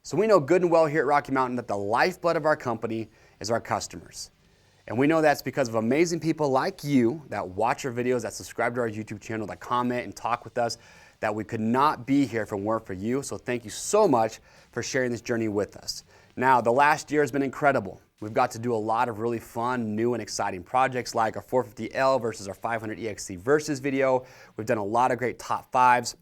So we know good and well here at Rocky Mountain that the lifeblood of our company is our customers. And we know that's because of amazing people like you that watch our videos, that subscribe to our YouTube channel, that comment and talk with us, that we could not be here if it weren't for you. So thank you so much for sharing this journey with us. Now, the last year has been incredible. We've got to do a lot of really fun, new and exciting projects like our 450L versus our 500 EXC versus video. We've done a lot of great top fives.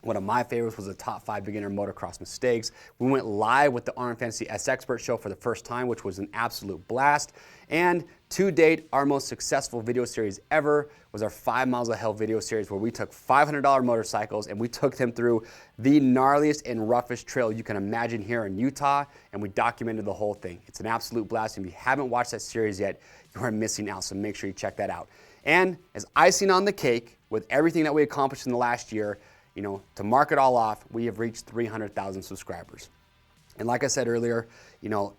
One of my favorites was the top 5 beginner motocross mistakes. We went live with the Arm Fantasy S Expert show for the first time, which was an absolute blast. And to date, our most successful video series ever was our 5 Miles of Hell video series, where we took $500 motorcycles and we took them through the gnarliest and roughest trail you can imagine here in Utah, and we documented the whole thing. It's an absolute blast, and if you haven't watched that series yet, you are missing out, so make sure you check that out. And as icing on the cake, with everything that we accomplished in the last year, to mark it all off, we have reached 300,000 subscribers. And like I said earlier,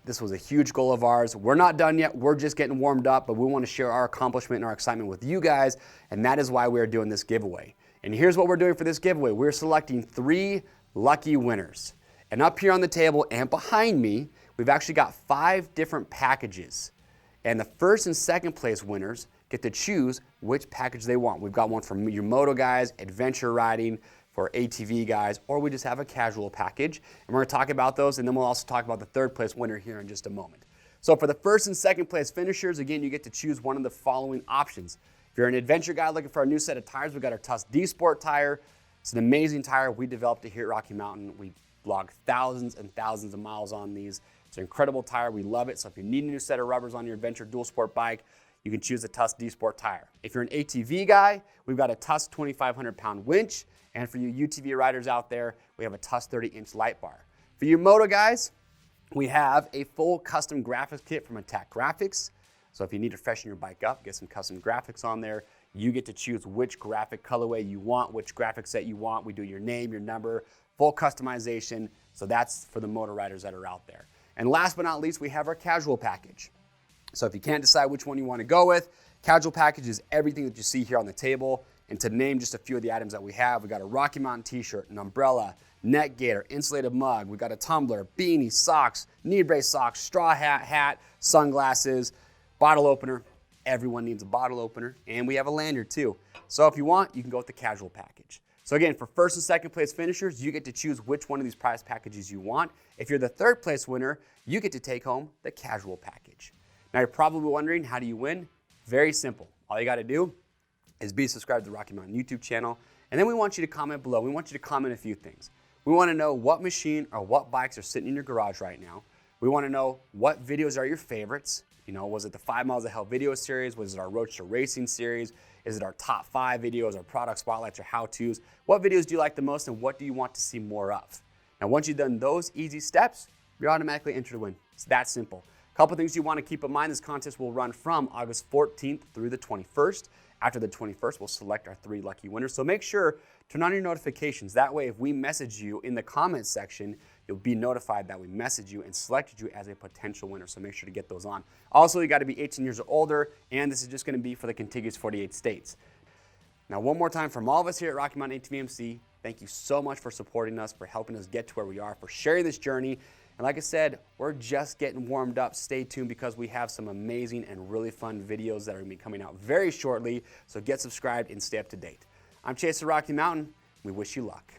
this was a huge goal of ours. We're not done yet. We're just getting warmed up, but we want to share our accomplishment and our excitement with you guys, and that is why we're doing this giveaway. And here's what we're doing for this giveaway. We're selecting 3 lucky winners. And up here on the table and behind me, we've actually got 5 different packages. And the first and second place winners get to choose which package they want. We've got one for your moto guys, adventure riding, for ATV guys, or we just have a casual package. And we're gonna talk about those, and then we'll also talk about the third place winner here in just a moment. So for the first and second place finishers, again, you get to choose one of the following options. If you're an adventure guy looking for a new set of tires, we've got our Tusk D Sport tire. It's an amazing tire. We developed it here at Rocky Mountain. We logged thousands and thousands of miles on these. It's an incredible tire. We love it. So if you need a new set of rubbers on your adventure dual sport bike, you can choose a Tusk D Sport tire. If you're an ATV guy, we've got a Tusk 2,500 pound winch. And for you UTV riders out there, we have a Tusk 30-inch light bar. For you moto guys, we have a full custom graphics kit from Attack Graphics. So if you need to freshen your bike up, get some custom graphics on there, you get to choose which graphic colorway you want, which graphic set you want. We do your name, your number, full customization. So that's for the moto riders that are out there. And last but not least, we have our casual package. So if you can't decide which one you want to go with, casual package is everything that you see here on the table. And to name just a few of the items that we have, we got a Rocky Mountain t-shirt, an umbrella, neck gaiter, insulated mug, we got a tumbler, beanie, socks, knee brace socks, straw hat, sunglasses, bottle opener. Everyone needs a bottle opener, and we have a lanyard too. So if you want, you can go with the casual package. So again, for first and second place finishers, you get to choose which one of these prize packages you want. If you're the third place winner, you get to take home the casual package. Now you're probably wondering, how do you win? Very simple. All you got to do is be subscribed to the Rocky Mountain YouTube channel, and then we want you to comment below. We want you to comment a few things. We want to know what machine or what bikes are sitting in your garage right now. We want to know what videos are your favorites. Was it the 5 Miles of Hell video series? Was it our Roadster Racing series? Is it our top 5 videos, our product spotlights, or how-tos? What videos do you like the most, and what do you want to see more of? Now, once you've done those easy steps, you're automatically entered to win. It's that simple. A couple things you want to keep in mind: this contest will run from August 14th through the 21st. After the 21st, we'll select our 3 lucky winners. So make sure to turn on your notifications. That way, if we message you in the comments section, you'll be notified that we messaged you and selected you as a potential winner. So make sure to get those on. Also, you got to be 18 years or older, and this is just going to be for the contiguous 48 states. Now, one more time from all of us here at Rocky Mountain ATV, thank you so much for supporting us, for helping us get to where we are, for sharing this journey. And like I said, we're just getting warmed up. Stay tuned, because we have some amazing and really fun videos that are going to be coming out very shortly. So get subscribed and stay up to date. I'm Chase at Rocky Mountain. We wish you luck.